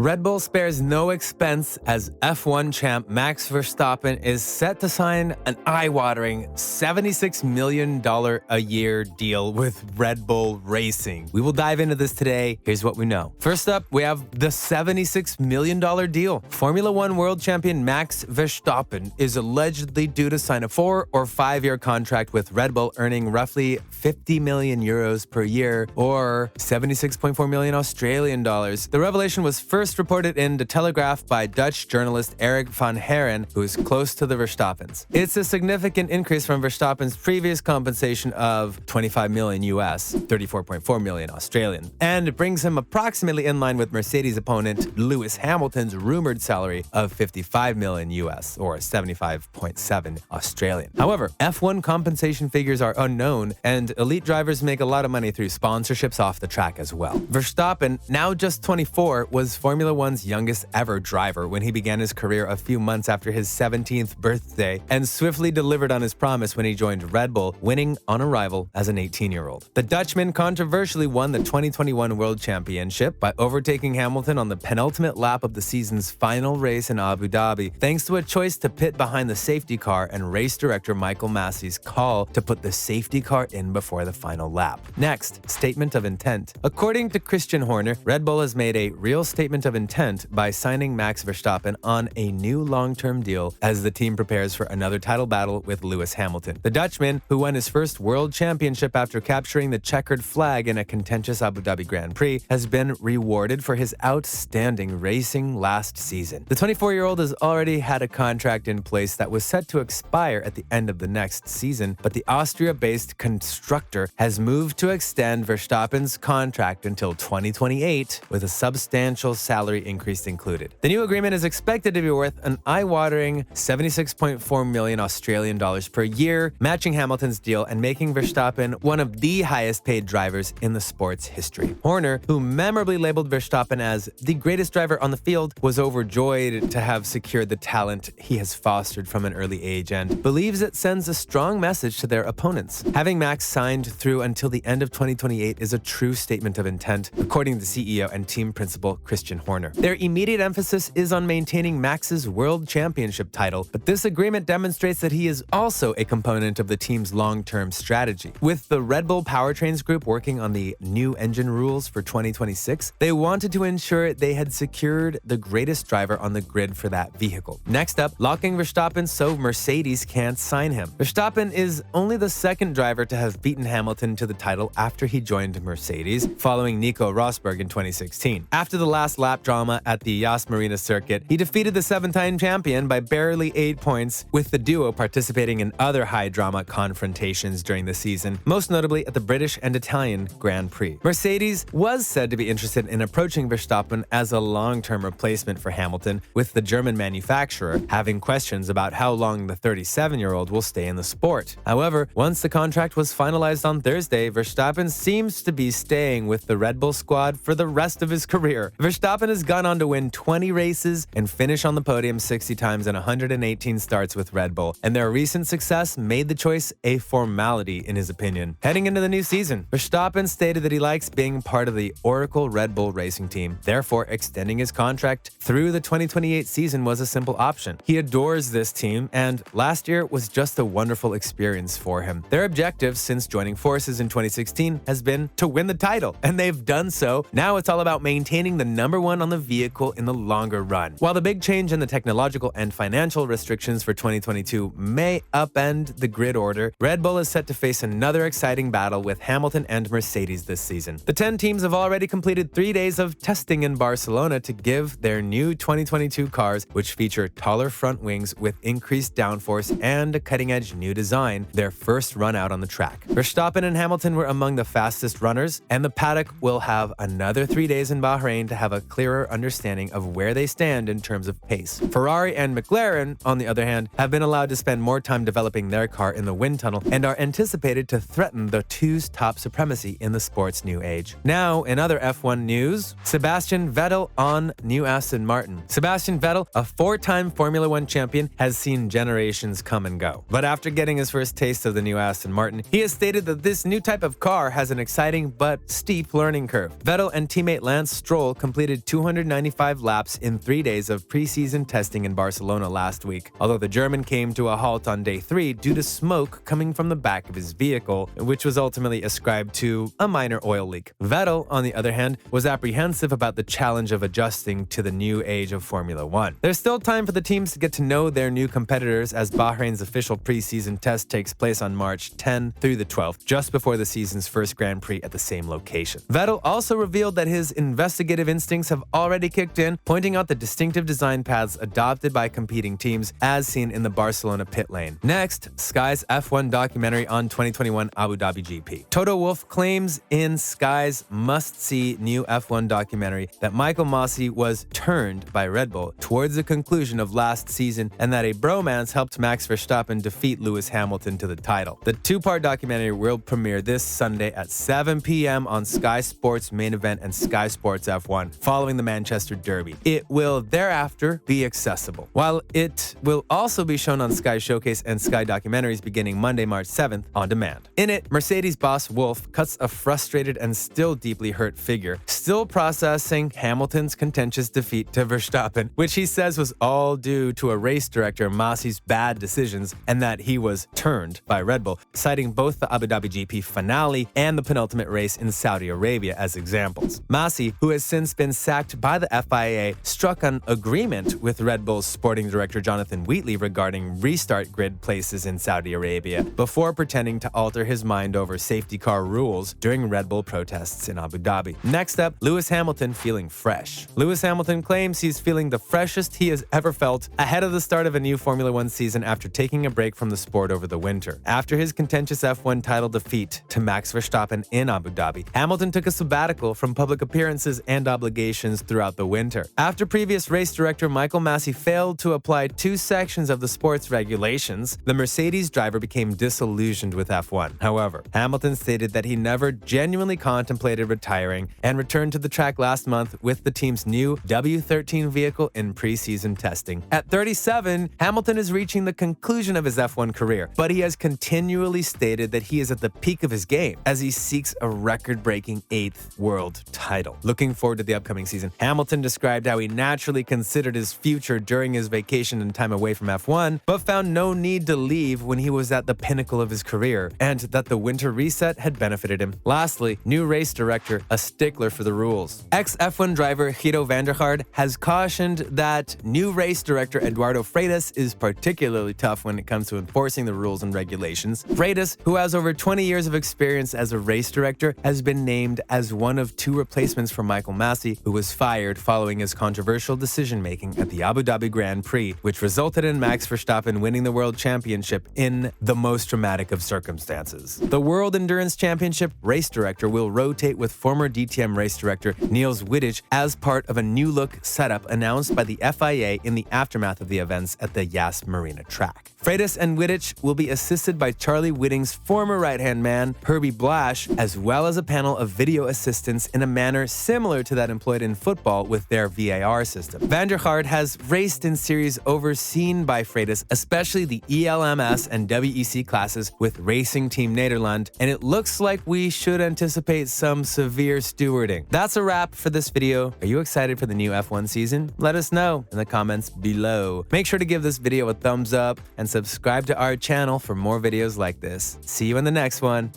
Red Bull spares no expense as F1 champ Max Verstappen is set to sign an eye-watering $76 million a year deal with Red Bull Racing. We will dive into this today. Here's what we know. First up, we have the $76 million deal. Formula One world champion Max Verstappen is allegedly due to sign a 4 or 5 year contract with Red Bull, earning roughly 50 million euros per year or 76.4 million Australian dollars. The revelation was first reported in The Telegraph by Dutch journalist Erik Van Haren, who is close to the Verstappens. It's a significant increase from Verstappen's previous compensation of 25 million US, 34.4 million Australian, and it brings him approximately in line with Mercedes opponent Lewis Hamilton's rumored salary of 55 million US, or 75.7 Australian. However, F1 compensation figures are unknown, and elite drivers make a lot of money through sponsorships off the track as well. Verstappen, now just 24, was Formula One's youngest ever driver when he began his career a few months after his 17th birthday, and swiftly delivered on his promise when he joined Red Bull, winning on arrival as an 18-year-old. The Dutchman controversially won the 2021 World Championship by overtaking Hamilton on the penultimate lap of the season's final race in Abu Dhabi, thanks to a choice to pit behind the safety car and race director Michael Massey's call to put the safety car in before the final lap. Next, statement of intent. According to Christian Horner, Red Bull has made a real statement of intent by signing Max Verstappen on a new long-term deal as the team prepares for another title battle with Lewis Hamilton. The Dutchman, who won his first world championship after capturing the checkered flag in a contentious Abu Dhabi Grand Prix, has been rewarded for his outstanding racing last season. The 24-year-old has already had a contract in place that was set to expire at the end of the next season, but the Austria-based constructor has moved to extend Verstappen's contract until 2028 with a substantial salary increase included. The new agreement is expected to be worth an eye-watering 76.4 million Australian dollars per year, matching Hamilton's deal and making Verstappen one of the highest-paid drivers in the sport's history. Horner, who memorably labeled Verstappen as the greatest driver on the field, was overjoyed to have secured the talent he has fostered from an early age and believes it sends a strong message to their opponents. Having Max signed through until the end of 2028 is a true statement of intent, according to CEO and team principal Christian Horner. Their immediate emphasis is on maintaining Max's world championship title, but this agreement demonstrates that he is also a component of the team's long-term strategy. With the Red Bull Powertrains Group working on the new engine rules for 2026, they wanted to ensure they had secured the greatest driver on the grid for that vehicle. Next up, locking Verstappen so Mercedes can't sign him. Verstappen is only the second driver to have beaten Hamilton to the title after he joined Mercedes, following Nico Rosberg in 2016. After the last lap drama at the Yas Marina circuit, he defeated the seven-time champion by barely 8 points, with the duo participating in other high-drama confrontations during the season, most notably at the British and Italian Grand Prix. Mercedes was said to be interested in approaching Verstappen as a long-term replacement for Hamilton, with the German manufacturer having questions about how long the 37-year-old will stay in the sport. However, once the contract was finalized on Thursday, Verstappen seems to be staying with the Red Bull squad for the rest of his career. Verstappen has gone on to win 20 races and finish on the podium 60 times in 118 starts with Red Bull, and their recent success made the choice a formality in his opinion. Heading into the new season, Verstappen stated that he likes being part of the Oracle Red Bull racing team, therefore extending his contract through the 2028 season was a simple option. He adores this team, and last year was just a wonderful experience for him. Their objective since joining forces in 2016 has been to win the title, and they've done so. Now it's all about maintaining the number one on the vehicle in the longer run. While the big change in the technological and financial restrictions for 2022 may upend the grid order, Red Bull is set to face another exciting battle with Hamilton and Mercedes this season. The 10 teams have already completed 3 days of testing in Barcelona to give their new 2022 cars, which feature taller front wings with increased downforce and a cutting-edge new design, their first run out on the track. Verstappen and Hamilton were among the fastest runners, and the paddock will have another 3 days in Bahrain to have a clearer understanding of where they stand in terms of pace. Ferrari and McLaren, on the other hand, have been allowed to spend more time developing their car in the wind tunnel and are anticipated to threaten the two's top supremacy in the sport's new age. Now, in other F1 news, Sebastian Vettel on new Aston Martin. Sebastian Vettel, a 4-time Formula One champion, has seen generations come and go. But after getting his first taste of the new Aston Martin, he has stated that this new type of car has an exciting but steep learning curve. Vettel and teammate Lance Stroll completed 295 laps in 3 days of preseason testing in Barcelona last week, although the German came to a halt on day 3 due to smoke coming from the back of his vehicle, which was ultimately ascribed to a minor oil leak. Vettel, on the other hand, was apprehensive about the challenge of adjusting to the new age of Formula One. There's still time for the teams to get to know their new competitors as Bahrain's official preseason test takes place on March 10 through the 12th, just before the season's first Grand Prix at the same location. Vettel also revealed that his investigative instincts have already kicked in, pointing out the distinctive design paths adopted by competing teams as seen in the Barcelona pit lane. Next, Sky's F1 documentary on 2021 Abu Dhabi GP. Toto Wolff claims in Sky's must-see new F1 documentary that Michael Masi was turned by Red Bull towards the conclusion of last season and that a bromance helped Max Verstappen defeat Lewis Hamilton to the title. The two-part documentary will premiere this Sunday at 7 p.m. on Sky Sports Main Event and Sky Sports F1 following the Manchester Derby. It will thereafter be accessible, while it will also be shown on Sky Showcase and Sky Documentaries beginning Monday, March 7th on demand. In it, Mercedes boss Wolff cuts a frustrated and still deeply hurt figure, still processing Hamilton's contentious defeat to Verstappen, which he says was all due to a race director Masi's bad decisions and that he was turned by Red Bull, citing both the Abu Dhabi GP finale and the penultimate race in Saudi Arabia as examples. Masi, who has since been sacked by the FIA, struck an agreement with Red Bull's sporting director Jonathan Wheatley regarding restart grid places in Saudi Arabia before pretending to alter his mind over safety car rules during Red Bull protests in Abu Dhabi. Next up, Lewis Hamilton feeling fresh. Lewis Hamilton claims he's feeling the freshest he has ever felt ahead of the start of a new Formula One season after taking a break from the sport over the winter. After his contentious F1 title defeat to Max Verstappen in Abu Dhabi, Hamilton took a sabbatical from public appearances and obligations throughout the winter. After previous race director Michael Masi failed to apply 2 sections of the sport's regulations, the Mercedes driver became disillusioned with F1. However, Hamilton stated that he never genuinely contemplated retiring and returned to the track last month with the team's new W13 vehicle in preseason testing. At 37, Hamilton is reaching the conclusion of his F1 career, but he has continually stated that he is at the peak of his game as he seeks a record-breaking 8th world title. Looking forward to the upcoming season, Hamilton described how he naturally considered his future during his vacation and time away from F1, but found no need to leave when he was at the pinnacle of his career, and that the winter reset had benefited him. Lastly, new race director, a stickler for the rules. Ex-F1 driver Guido van der Garde has cautioned that new race director Eduardo Freitas is particularly tough when it comes to enforcing the rules and regulations. Freitas, who has over 20 years of experience as a race director, has been named as one of 2 replacements for Michael Masi, who was fired following his controversial decision-making at the Abu Dhabi Grand Prix, which resulted in Max Verstappen winning the World Championship in the most dramatic of circumstances. The World Endurance Championship race director will rotate with former DTM race director Niels Wittich as part of a new-look setup announced by the FIA in the aftermath of the events at the Yas Marina track. Freitas and Wittich will be assisted by Charlie Whitting's former right-hand man, Herbie Blash, as well as a panel of video assistants in a manner similar to that employed in football with their VAR system. Van der Garde has raced in series overseen by Freitas, especially the ELMS and WEC classes with Racing Team Nederland, and it looks like we should anticipate some severe stewarding. That's a wrap for this video. Are you excited for the new F1 season? Let us know in the comments below. Make sure to give this video a thumbs up and subscribe to our channel for more videos like this. See you in the next one.